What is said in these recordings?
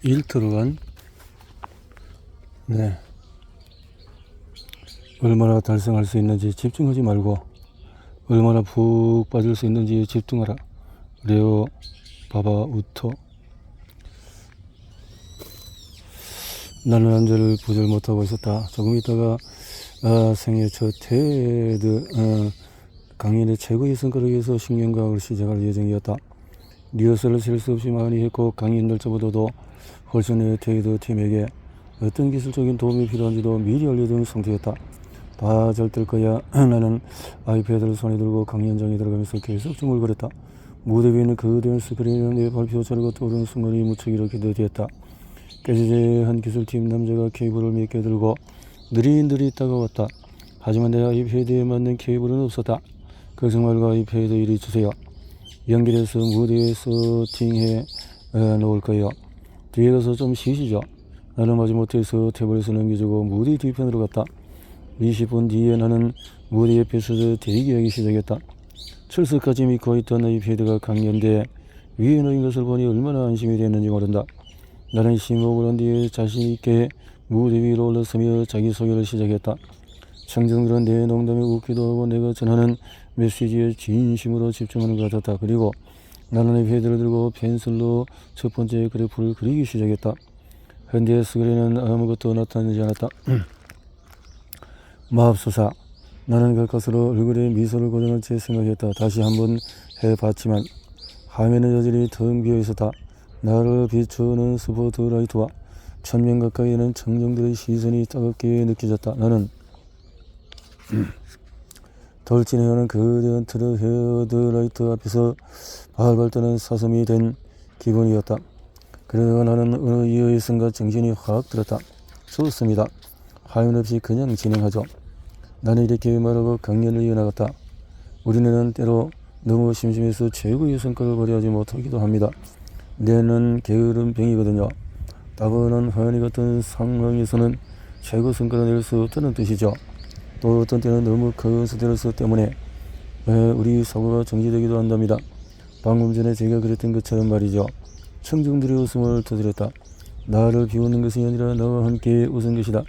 일터로간 얼마나 달성할 수 있는지 집중하지 말고 얼마나 푹 빠질 수 있는지 집중하라. 레오 바바우토. 나는 안절을 보질 못하고 있었다. 조금 있다가 생애 첫 테드 강연의 최고의 성과를 위해서 신경과학을 시작할 예정이었다. 리허설을 셀 수 없이 많이 했고 강연 날짜보다도 훨씬 테드 팀에게 어떤 기술적인 도움이 필요한지도 미리 알려둔 상태였다. 다 잘 될 거야. 나는 아이패드를 손에 들고 강연장에 들어가면서 계속 중얼거렸다. 무대 위에 있는 거대한 스크린에 내 발표 자료가 떠오르는 순간이 무척 이렇게 느디했다. 깨지재한 기술팀 남자가 케이블을 몇 개 들고 느릿느릿 다가왔다. 하지만 내 아이패드에 맞는 케이블은 없었다. 걱정 말고 아이패드 이리 주세요. 연결해서 무대에 세팅해 놓을 거예요. 뒤에 가서 좀 쉬시죠. 나는 마지못해서 태블릿을 넘겨주고 무대 뒤편으로 갔다. 20분 뒤에 나는 무대 옆에서 대기하기 시작했다. 철석까지 믿고 있던 아이패드가 강연대에 위에 놓인 것을 보니 얼마나 안심이 됐는지 모른다. 나는 심호흡을 한 뒤에 자신있게 무대 위로 올라서며 자기소개를 시작했다. 청중들은 내 농담에 웃기도 하고 내가 전하는 메시지에 진심으로 집중하는 것 같았다. 그리고 나는 아이패드를 들고 펜슬로 첫 번째 그래프를 그리기 시작했다. 현재 스크린에는 아무것도 나타나지 않았다. 마법소사. 나는 가까스로 얼굴에 미소를 고정한 채 생각했다. 다시 한번 해봤지만 화면은 여전히 텅 비어 있었다. 나를 비추는 스포트라이트와 1000명 가까이 되는 청중들의 시선이 따갑게 느껴졌다. 나는 돌진해오는 거대한 헤드라이트 앞에서 발발 떠는 사슴이 된 기분이었다. 그러다가 나는 어느 이유의 순간 정신이 확 들었다. 좋습니다. 화면 없이 그냥 진행하죠. 나는 이렇게 말하고 강연을 이어나갔다. 우리는 때로 너무 심심해서 최고의 성과를 발휘하지 못하기도 합니다. 내는 게으른 병이거든요. 따분한 화연이 같은 상황에서는 최고 성과를 낼 수 없다는 뜻이죠. 또 어떤 때는 너무 큰 스트레스 때문에 우리 사고가 정지되기도 한답니다. 방금 전에 제가 그랬던 것처럼 말이죠. 청중들이 웃음을 터뜨렸다. 나를 비웃는 것이 아니라 나와 함께 웃은 것이다.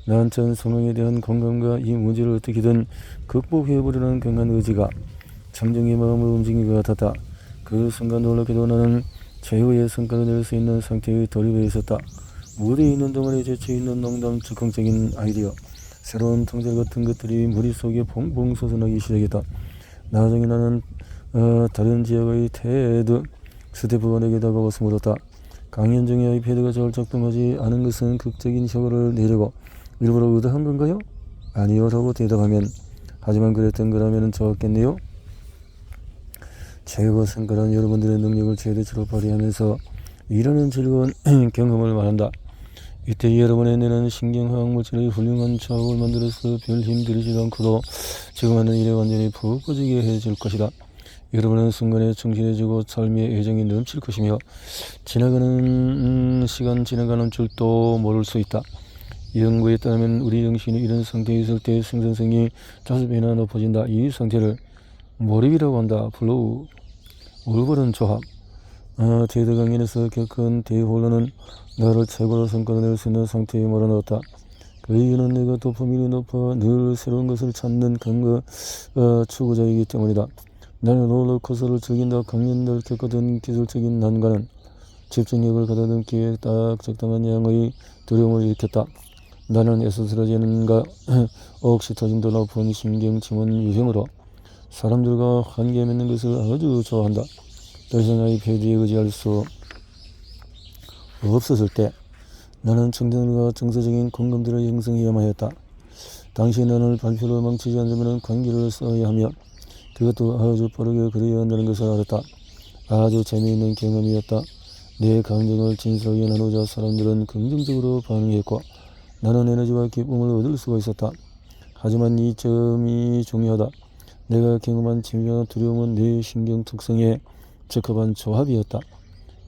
난처한 상황에 대한 공감과 이 문제를 어떻게든 극복해보려는 강한 의지가 청중의 마음을 움직인 것 같았다. 그 순간 놀랍게도 나는 최후의 성과를 낼 수 있는 상태에 돌입해 있었다. 무대에 있는 동안에 재치있는 농담, 즉흥적인 아이디어, 새로운 통찰 같은 것들이 머릿속에 퐁퐁 솟아나기 시작했다. 나중에 나는 다른 지역의 테드 스태프원에게 다가와서 물었다. 강연 중에 아이패드가 잘 작동하지 않은 것은 극적인 효과를 내려고 일부러 의도한 건가요? 아니요 라고 대답하면 하지만 그랬던 거라면 좋았겠네요. 최고 성과는 여러분들의 능력을 최대치로 발휘하면서 일하는 즐거운 경험을 말한다. 이때 여러분의 뇌는 신경화학 물질의 훌륭한 조합을 만들어서 별 힘들이지도 않고도 지금 하는 일에 완전히 푹 빠지게 해줄 것이다. 여러분은 순간에 충실해지고 삶의 애정이 넘칠 것이며 지나가는 시간 지나가는 줄도 모를 수 있다. 연구에 따르면 우리 정신이 이런 상태에 있을 때 생산성이 5배나 높아진다. 이 상태를 몰입이라고 한다. 플로우. 올바른 조합. 테드 강연에서 겪은 대혼란은 나를 최고로 성과를 낼 수 있는 상태에 몰아넣었다. 그 이유는 내가 도파민이 높아 늘 새로운 것을 찾는 감각 추구자이기 때문이다. 나는 롤러코스터를 즐긴다. 강연을 겪었던 기술적인 난관은 집중력을 가다듬기에 딱 적당한 양의 두려움을 일으켰다. 나는 에스트로겐과 옥시토진도 높은 신경침원 유형으로 사람들과 관계 맺는 것을 아주 좋아한다. 더 이상 아이패드에 의지할 수 없었을 때 나는 청중들과 정서적인 공감대를 형성해야만 했다. 당시 나는 발표를 망치지 않으면 관계를 쌓아야 하며 그것도 아주 빠르게 그려야 한다는 것을 알았다. 아주 재미있는 경험이었다. 내 감정을 진솔하게 나누자 사람들은 긍정적으로 반응했고 나는 에너지와 기쁨을 얻을 수가 있었다. 하지만 이 점이 중요하다. 내가 경험한 치유와 두려움은 내 신경 특성에 적합한 조합이었다.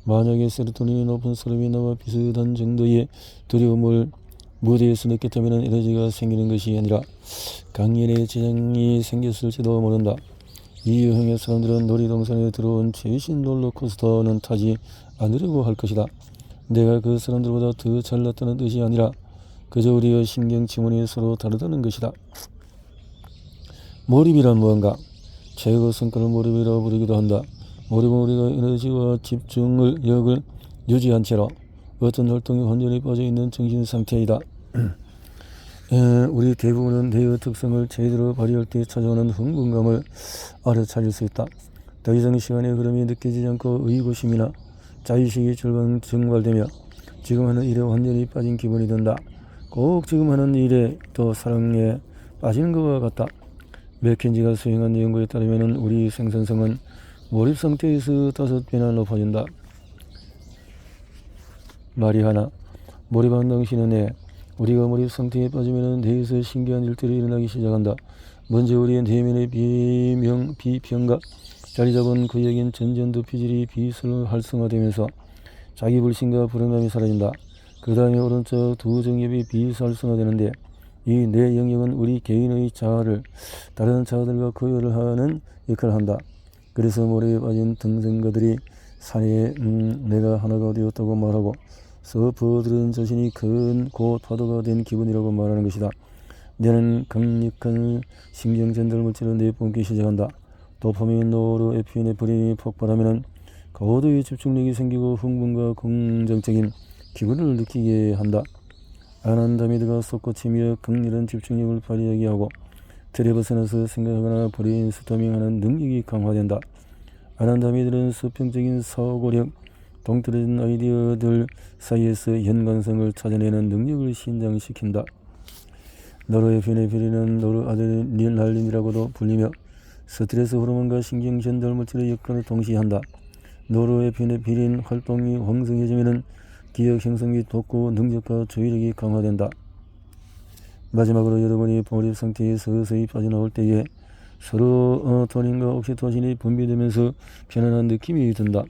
만약에 세로토닌이 높은 사람이 나와 비슷한 정도의 두려움을 무대에서 느꼈다면 에너지가 생기는 것이 아니라 강연에 지장이 생겼을지도 모른다. 이 유형의 사람들은 놀이동산에 들어온 최신 롤러코스터는 타지 않으려고 할 것이다. 내가 그 사람들보다 더 잘났다는 뜻이 아니라 그저 우리의 신경 지문이 서로 다르다는 것이다. 몰입이란 무언가? 최고 성과를 몰입이라고 부르기도 한다. 몰입은 우리가 에너지와 집중력을 유지한 채로 어떤 활동에 완전히 빠져있는 정신상태이다. 우리 대부분은 내의 특성을 제대로 발휘할 때 찾아오는 흥분감을 알아차릴 수 있다. 더 이상 시간의 흐름이 느껴지지 않고 의구심이나 자의식이 증발되며 지금 하는 일에 완전히 빠진 기분이 든다. 꼭 지금 하는 일에 또 사랑에 빠지는 것과 같다. 맥켄지가 수행한 연구에 따르면 우리 생산성은 몰입 상태에서 5배나 높아진다. 말이 하나. 몰입한 당신은 내. 우리가 몰입 상태에 빠지면 뇌에서 신기한 일들이 일어나기 시작한다. 먼저 우리의 내면의 비평가 자리 잡은 그에겐 전전도 피질이 비활성화되면서 자기 불신과 불안감이 사라진다. 그 다음에 오른쪽 두 정엽이 비활성화되는데 이 내 영역은 우리 개인의 자아를 다른 자아들과 구별을 하는 역할을 한다. 그래서 몰입에 빠진 등생가들이 산에 내가 하나가 되었다고 말하고 서퍼들은 자신이 큰 곧 파도가 된 기분이라고 말하는 것이다. 뇌는 강력한 신경 전달 물질을 내뿜기 시작한다. 도파민, 노르에피네프린이 폭발하면 고도의 집중력이 생기고 흥분과 긍정적인 기분을 느끼게 한다. 아난다미드가 솟구치며 강렬한 집중력을 발휘하게 하고 틀에 벗어나서 생각하거나 브레인스토밍하는 능력이 강화된다. 아난다미드는 수평적인 사고력, 동떨어진 아이디어들 사이에서 연관성을 찾아내는 능력을 신장시킨다. 노르에피네프린은 노르아드레날린이라고도 불리며 스트레스 호르몬과 신경 전달 물질의 역할을 동시에 한다. 노르에피네프린 활동이旺盛해지면 기억 형성이 돋고 능력과 주의력이 강화된다. 마지막으로 여러분이 몰입 상태에 서서히 빠져나올 때에 세로토닌과 옥시토신이 분비되면서 편안한 느낌이 든다.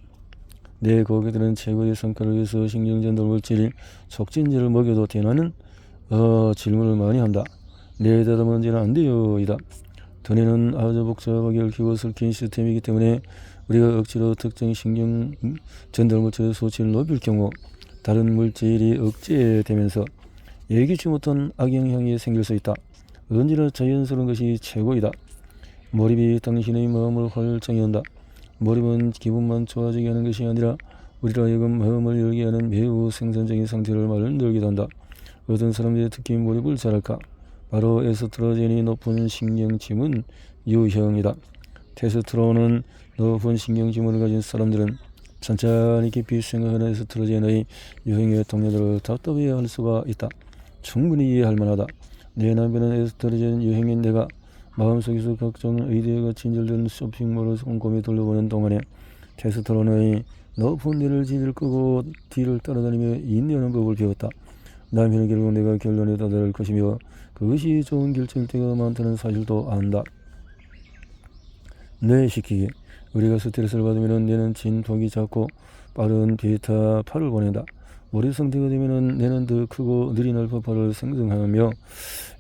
내 고객들은 최고의 성과를 위해서 신경전달 물질 촉진제를 먹여도 되나는 질문을 많이 한다. 내 대답은 언제나 안 돼요 이다. 두뇌는 아주 복잡하게 얽히고 설킨 시스템이기 때문에 우리가 억지로 특정 신경 전달 물질 수치를 높일 경우 다른 물질이 억제되면서 예기치 못한 악영향이 생길 수 있다. 언제나 자연스러운 것이 최고이다. 몰입이 당신의 마음을 활성히 한다. 몰입은 기분만 좋아지게 하는 것이 아니라 우리로 하여금 마음을 열게 하는 매우 생산적인 상태를 만들기도 한다. 어떤 사람들이 특히 몰입을 잘할까? 바로 에스트로겐이 높은 신경지문 유형이다. 테스토스테론은 높은 신경지문을 가진 사람들은 천천히 깊이 생각하는 에스트로겐의 유형의 동료들을 답답해할 수가 있다. 충분히 이해할 만하다. 내 남편은 에스트로겐 유형인 내가 마음속에서 각종 아이디어가 진절된 쇼핑몰을 꼼꼼히 돌려보는 동안에 테스토스테론의 높은 뇌를 질질 끄고 뒤를 따라다니며 인내하는 법을 배웠다. 남편은 결국 내가 결론에 다다를 것이며 그것이 좋은 결정일 때가 많다는 사실도 안다. 뇌시키기. 우리가 스트레스를 받으면 뇌는 진폭이 작고 빠른 베타8을 보낸다. 몰입 상태가 되면 뇌는 더 크고 느린 알파파를 생성하며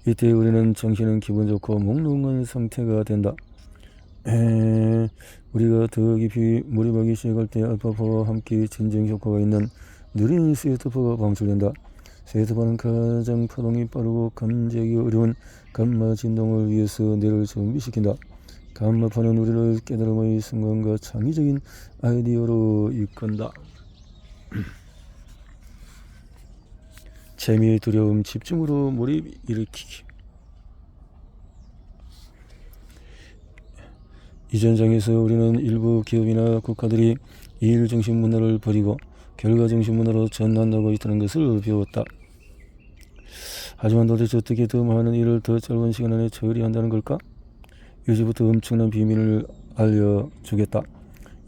이때 우리는 정신은 기분 좋고 몽롱한 상태가 된다. 우리가 더 깊이 몰입하기 시작할 때 알파파와 함께 진정 효과가 있는 느린 세트파가 방출된다. 세트파는 가장 파동이 빠르고 감지하기 어려운 감마 진동을 위해서 뇌를 준비시킨다. 감마파는 우리를 깨달음의 순간과 창의적인 아이디어로 이끈다. 재미의 두려움, 집중으로 몰입 일으키기. 이전 장에서 우리는 일부 기업이나 국가들이 일 중심 문화를 버리고 결과 중심 문화로 전환하고 있다는 것을 배웠다. 하지만 도대체 어떻게 더 많은 일을 더 짧은 시간 안에 처리한다는 걸까? 이제부터 엄청난 비밀을 알려주겠다.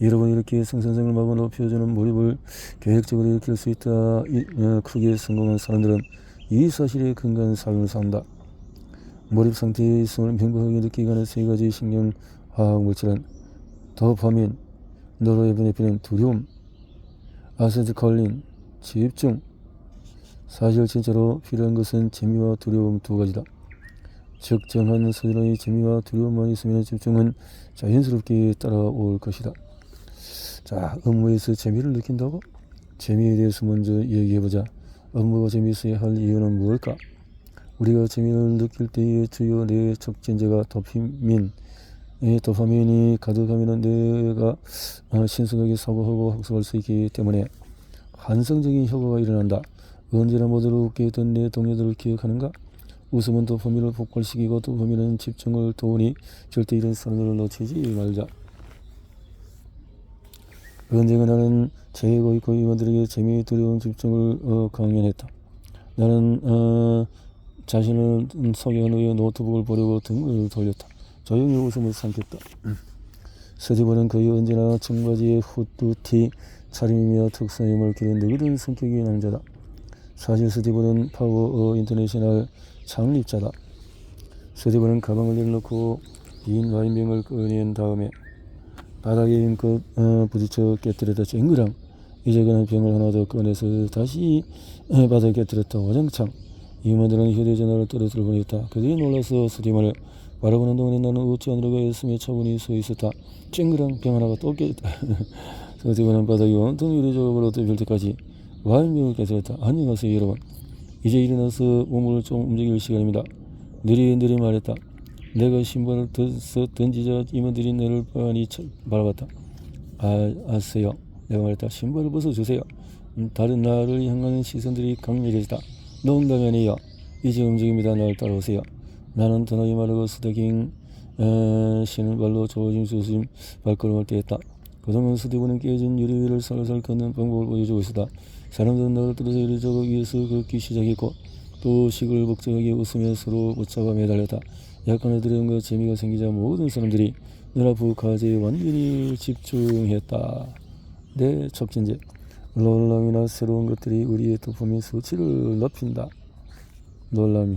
여러분이 이렇게 생산성을 마구 높여주는 몰입을 계획적으로 일으킬 수 있다. 크게 성공한 사람들은 이 사실에 근거한 삶을 산다. 몰입 상태에 있음을 명확하게 느끼게 하는 세 가지 신경화학 물질은 도파민, 노르에피네프린, 두려움, 아세틸콜린, 집중. 사실 진짜로 필요한 것은 재미와 두려움 두 가지다. 적정한 수준의 재미와 두려움만 있으면 집중은 자연스럽게 따라올 것이다. 자, 업무에서 재미를 느낀다고? 재미에 대해서 먼저 얘기해보자. 업무가 재미있어야 할 이유는 무엇일까? 우리가 재미를 느낄 때의 주요 뇌 촉진제가 도파민이 가득하면 뇌가 신속하게 사고하고 학습할 수 있기 때문에 환상적인 효과가 일어난다. 언제나 모두를 웃게 했던 내 동료들을 기억하는가? 웃음은 도파민을 폭발시키고 도파민은 집중을 도우니 절대 이런 사람들을 놓치지 말자. 언젠가 나는 최고 있고 임원들에게 재미, 두려움, 집중을 강연했다. 나는 자신을 소개하기 위해 노트북을 보려고 등을 돌렸다. 조용히 웃음을 삼켰다. 스티브는 거의 언제나 청바지에 후드티 차림이며 특성임을 기른 느긋한 성격의 남자다. 사실 스티브는 파워 인터내셔널 창립자다. 스티브는 가방을 내려놓고 빈 와인병을 꺼낸 다음에 바닥에 힘껏 부딪혀 깨뜨렸다. 쨍그랑 이제 그는 병을 하나 더 꺼내서 다시 바닥에 깨뜨렸다. 와장창 임원들은 휴대전화를 떨어뜨려 보냈다. 그들이 놀라서 스티브를 바라보는 동안에 나는 웃지 않으려고 애쓰며 차분히 서 있었다. 쨍그랑 병 하나가 또 깨졌다. 스티브는 바닥이 온통 유리조각으로 덮일 때까지 와인병을 깨뜨렸다. 안녕하세요 여러분. 이제 일어나서 몸을 좀 움직일 시간입니다. 느릿느릿 말했다. 내가 신발을 던지자 임원들이 나를 빤히 바라봤다. 아세요? 내가 말했다. 신발을 벗어주세요. 다른 나를 향하는 시선들이 강렬해졌다. 농담이 아니에요. 이제 움직입니다. 날 따라오세요. 나는 더나게 마르고 스타킹 신발로 조심조심 발걸음을 떼었다. 그동안 스티브는 깨진 유리 위를 살살 걷는 방법을 보여주고 있었다. 사람들은 나를 떨어져 이리저리 위에서 걷기 시작했고 또 시끌벅적하게 웃으며 서로 붙잡아 매달렸다. 약간의 두려움과 재미가 생기자 모든 사람들이 눈앞의 과제에 완전히 집중했다. 내 촉진제. 놀람이나 새로운 것들이 우리의 도파민 수치를 높인다. 놀람이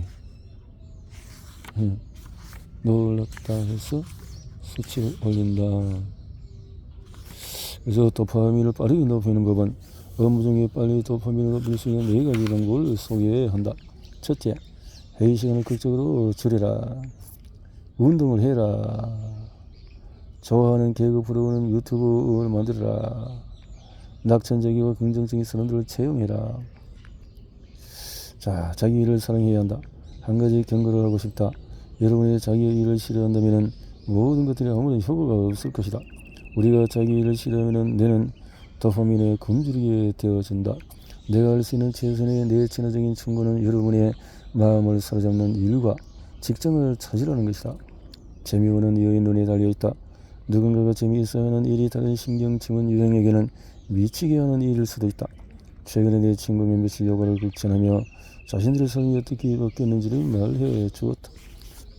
놀랍다 해서 수치를 올린다. 그래서 도파민을 빠르게 높이는 법은 업무 중에 빨리 도파민을 높일 수 있는 4가지 방법을 소개한다. 첫째, 회의 시간을 극적으로 줄여라. 운동을 해라. 좋아하는 개그 프로그램 유튜브를 만들어라. 낙천적이고 긍정적인 사람들을 채용해라. 자, 자기 일을 사랑해야 한다. 한 가지 경고를 하고 싶다. 여러분이 자기 일을 싫어한다면 모든 것들이 아무런 효과가 없을 것이다. 우리가 자기 일을 싫어하면 뇌는 도파민에 굶주리게 되어진다. 내가 할 수 있는 최선의 내친화적인 충고는 여러분의 마음을 사로잡는 일과 직장을 찾으라는 것이다. 재미오는 이의 눈에 달려있다. 누군가가 재미있어 하는 일이 다른 신경증은 유형에게는 미치게 하는 일일 수도 있다. 최근에 내 친구 몇몇이 요가를 극찬하며 자신들의 삶이 어떻게 바뀌었는지를 말해 주었다.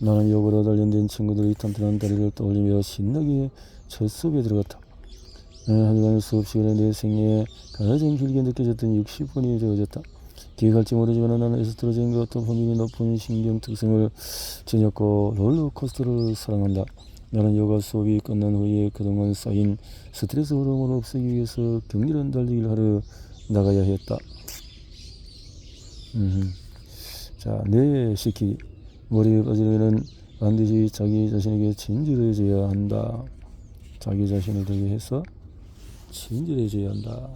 나는 요가로 단련된 친구들의 튼튼한 다리를 떠올리며 신나게 첫 수업에 들어갔다. 하지만 수업 시간에 내 생애에 가장 길게 느껴졌던 60분이 되어졌다. 기억할지 모르지만 나는 에스트로겐과 도파민이 높은 신경 특성을 지녔고 롤러코스터를 사랑한다. 나는 요가 수업이 끝난 후에 그동안 쌓인 스트레스 호르몬을 없애기 위해서 격렬한 달리기를 하러 나가야 했다. 자, 뇌시키기. 머리에 빠지려면 반드시 자기 자신에게 진실해져야 한다. 자기 자신에 대해서 진실해져야 한다.